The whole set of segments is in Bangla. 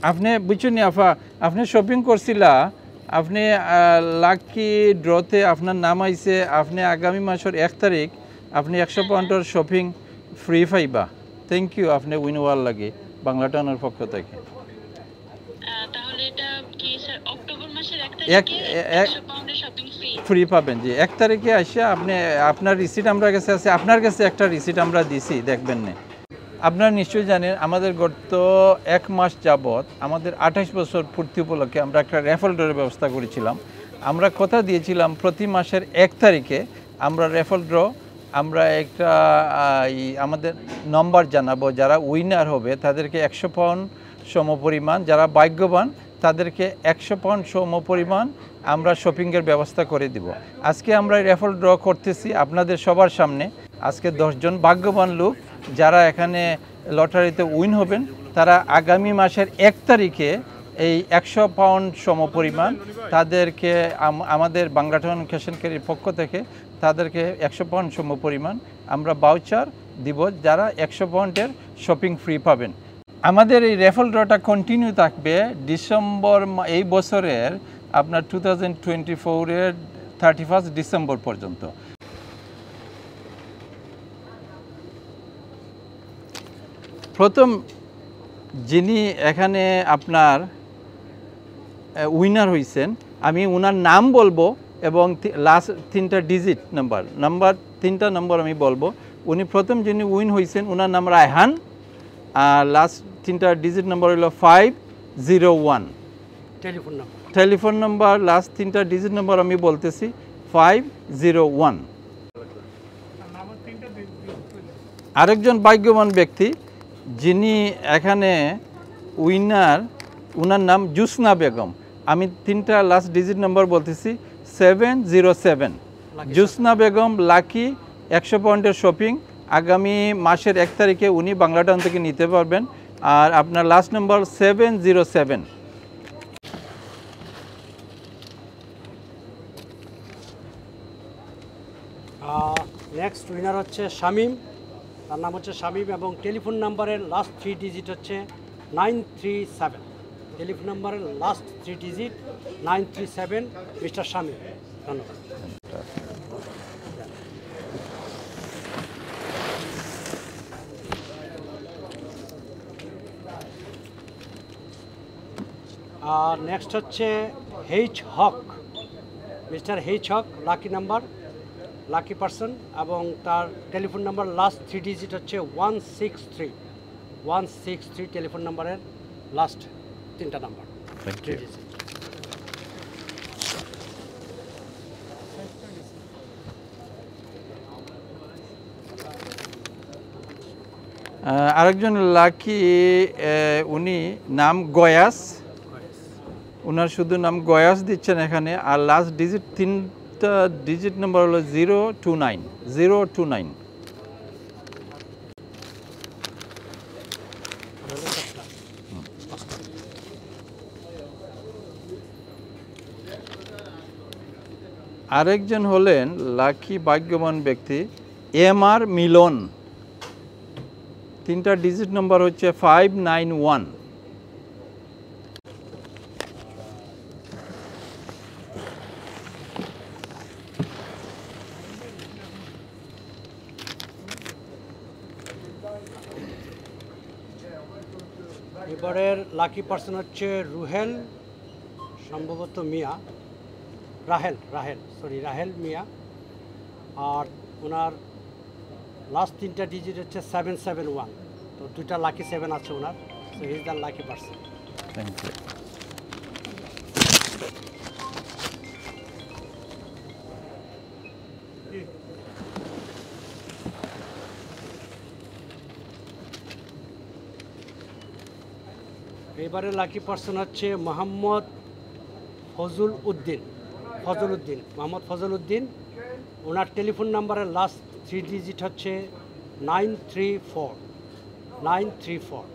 আপনি বুঝছেন আফা, আপনি শপিং করছিলা, আপনি লাকি ড্রতে আপনার নাম আইছে, আপনি আগামী মাসের 1 তারিখ আপনি 100 পাউন্ডের শপিং ফ্রি পাইবা। থ্যাংক ইউ, আপনি উইন হওয়ার লাগে বাংলা টাউনের পক্ষ থেকে। তাহলে এটা কি স্যার অক্টোবর মাসের 1 তারিখে 100 পাউন্ডের শপিং ফ্রি পাবেন? জি, 1 তারিখে আসে আপনি, আপনার রিসিট আমার কাছে আছে, আপনার কাছে একটা রিসিট আমরা দিছি, দেখবেন না। আপনারা নিশ্চয়ই জানেন আমাদের গত 1 মাস যাবৎ আমাদের 28 বছর পূর্তি উপলক্ষে আমরা একটা র্যাফল ড্রয়ের ব্যবস্থা করেছিলাম। আমরা কথা দিয়েছিলাম প্রতি মাসের 1 তারিখে আমরা র্যাফল ড্র, আমরা একটা আমাদের নম্বর জানাবো, যারা উইনার হবে তাদেরকে 100 পাউন্ড সমপরিমাণ, যারা ভাগ্যবান তাদেরকে 100 পাউন্ড সমপরিমাণ আমরা শপিংয়ের ব্যবস্থা করে দিব। আজকে আমরা র্যাফল ড্র করতেছি আপনাদের সবার সামনে। আজকে 10 জন ভাগ্যবান লোক যারা এখানে লটারিতে উইন হবেন, তারা আগামী মাসের 1 তারিখে এই 100 পাউন্ড সমপরিমাণ তাদেরকে আমাদের বাংলা টাউন ক্যাশ এন্ড ক্যারির পক্ষ থেকে তাদেরকে 100 পাউন্ড সমপরিমাণ আমরা ভাউচার দিব, যারা 100 পাউন্ডের শপিং ফ্রি পাবেন। আমাদের এই র্যাফল ড্রটা কন্টিনিউ থাকবে ডিসেম্বর, এই বছরের আপনার 2024-এর 31 ডিসেম্বর পর্যন্ত। প্রথম যিনি এখানে আপনার উইনার হয়েছেন, আমি ওনার নাম বলবো এবং লাস্ট 3টা ডিজিট নাম্বার 3টা নম্বর আমি বলবো। উনি প্রথম যিনি উইন হয়েছেন ওনার নাম রায়হান, আর লাস্ট 3টা ডিজিট নাম্বার হলো 501। টেলিফোন নাম্বার লাস্ট 3টা ডিজিট নাম্বার আমি বলতেছি 501। আরেকজন ভাগ্যবান ব্যক্তি যিনি এখানে উইনার, ওনার নাম জুসনা বেগম। আমি 3টা লাস্ট ডিজিট নাম্বার বলতেছি 707। জুসনা বেগম লাকি 100 পাউন্ডের শপিং আগামী মাসের 1 তারিখে উনি বাংলা টাউন থেকে নিতে পারবেন। আর আপনার লাস্ট নাম্বার 707। নেক্সট উইনার হচ্ছে শামীম, তার নাম হচ্ছে শামীম এবং টেলিফোন নাম্বারের লাস্ট 3 ডিজিট হচ্ছে 937। টেলিফোন নাম্বারের লাস্ট 3 ডিজিট 937, মিস্টার শামীম। ধন্যবাদ। আর নেক্সট হচ্ছে এইচ হক, মিস্টার এইচ হক, লাকি নাম্বার, লাকি পারসন এবং তার টেলিফোন নাম্বার লাস্ট 3 ডিজিট হচ্ছে 163 টেলিফোন নাম্বারের লাস্ট 3টা নাম্বার। আরেকজন লাকি, উনি নাম গয়াস, ওনার শুধু নাম গয়াস দিচ্ছেন এখানে। আর লাস্ট ডিজিট 3টা ডিজিট নাম্বার হলো 029। আরেকজন হলেন লাকি ভাগ্যবান ব্যক্তি MR মিলন, 3টা ডিজিট নাম্বার হচ্ছে 591। এবারের লাকি পারসন হচ্ছে রুহেল, সম্ভবত মিয়া, রাহেল মিয়া। আর ওনার লাস্ট 3টা ডিজিট হচ্ছে 771। তো 2টা লাকি 7 আছে ওনার। So he is the lucky person. Thank you. এবারে লাকি পারসন হচ্ছে মোহাম্মদ ফজল উদ্দিন। মোহাম্মদ ফজল উদ্দিন, ওনার টেলিফোন নাম্বারের লাস্ট 3 ডিজিট হচ্ছে 934।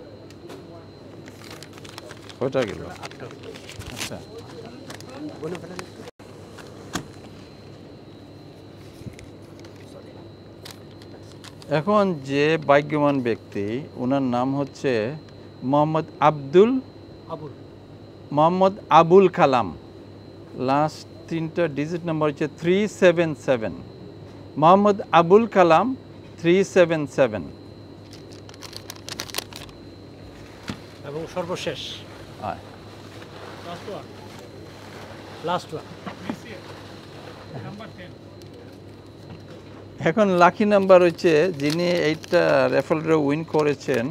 ওটা গেল। আচ্ছা, এখন যে ভাগ্যবান ব্যক্তি ওনার নাম হচ্ছে মোহাম্মদ আব্দুল আবুল। মোহাম্মদ আবুল কালাম, লাস্ট 3টা ডিজিট নাম্বার হচ্ছে 377। মোহাম্মদ আবুল কালাম 377। এবং সর্বশেষ লাস্ট ওয়ান। এখন লাকি নাম্বার হচ্ছে যিনি এইটা রেফারেল ড্র উইন করেছেন,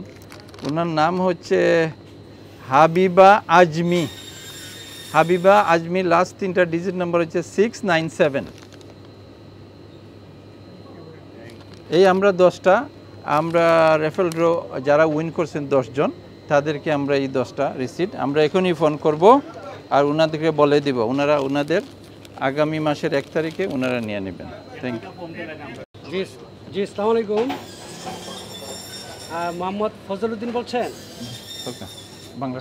ওনার নাম হচ্ছে হাবিবা আজমি। হাবিবা আজমি, লাস্ট 3টা ডিজিট নাম্বার হচ্ছে 697। এই আমরা 10টা আমরা রেফারেল ড্র যারা উইন করছেন 10 জন, তাদেরকে আমরা এই 10টা রিসিট আমরা এখনই ফোন করব আর ওনাদেরকে বলে দিব, ওনারা ওনাদের আগামী মাসের 1 তারিখে ওনারা নিয়ে নেবেন। Thank you. জি জি, আসসালামু আলাইকুম। মোহাম্মদ ফজলুদ্দিন বলছেন? ওকে, বাংলা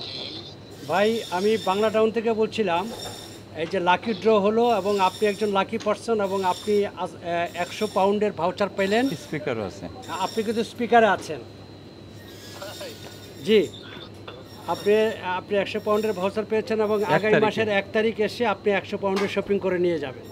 ভাই, আমি বাংলা টাউন থেকে বলছিলাম। এই যে লাকি ড্র হলো এবং আপনি একজন লাকি পারসন এবং আপনি 100 পাউন্ডের ভাউচার পেলেন। স্পিকারও আছে। আপনি কিন্তু স্পিকারে আছেন। জি, আপনি 100 পাউন্ডের ভাউচার পেয়েছেন এবং আগামী মাসের 1 তারিখ এসে আপনি 100 পাউন্ডের শপিং করে নিয়ে যাবেন।